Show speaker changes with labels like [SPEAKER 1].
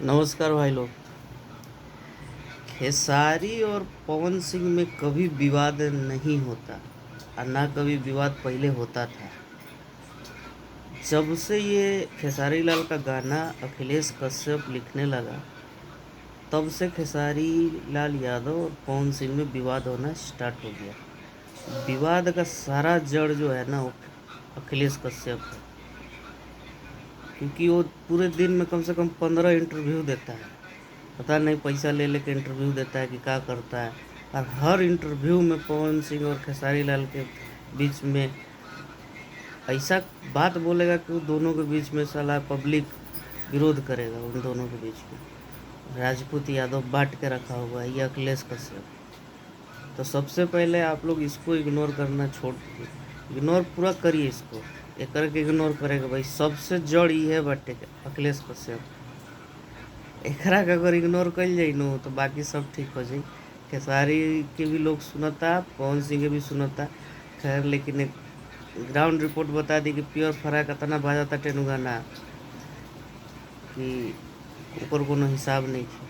[SPEAKER 1] नमस्कार भाई लोग। खेसारी और पवन सिंह में कभी विवाद नहीं होता और ना कभी विवाद पहले होता था। जब से ये खेसारी लाल का गाना अखिलेश कश्यप लिखने लगा, तब से खेसारी लाल यादव और पवन सिंह में विवाद होना स्टार्ट हो गया। विवाद का सारा जड़ जो है ना, वो अखिलेश कश्यप है। क्योंकि वो पूरे दिन में कम से कम 15 इंटरव्यू देता है। पता नहीं पैसा ले लेके इंटरव्यू देता है कि क्या करता है। और हर इंटरव्यू में पवन सिंह और खेसारी लाल के बीच में ऐसा बात बोलेगा कि वो दोनों के बीच में साला पब्लिक विरोध करेगा। उन दोनों के बीच में राजपूत यादव बांट के रखा हुआ है, ये अखिलेश कश्यप। तो सबसे पहले आप लोग इसको इग्नोर करना छोड़ दीजिए। इग्नोर पूरा करिए इसको। एक करके इग्नोर करेगा भाई, सबसे जड़ ये है बाटे के अखिलेश कश्यप। एकरा के अगर इग्नोर कइल जाई नु तो बाकी सब ठीक हो जाई। खेसारी के भी लोग सुनता, पवन सिंह के भी सुनता। खैर, लेकिन एक ग्राउंड रिपोर्ट बता दी कि प्योर फराक इतना बाजा टेनु गाना कि ओकर कोनो हिसाब नहीं थी।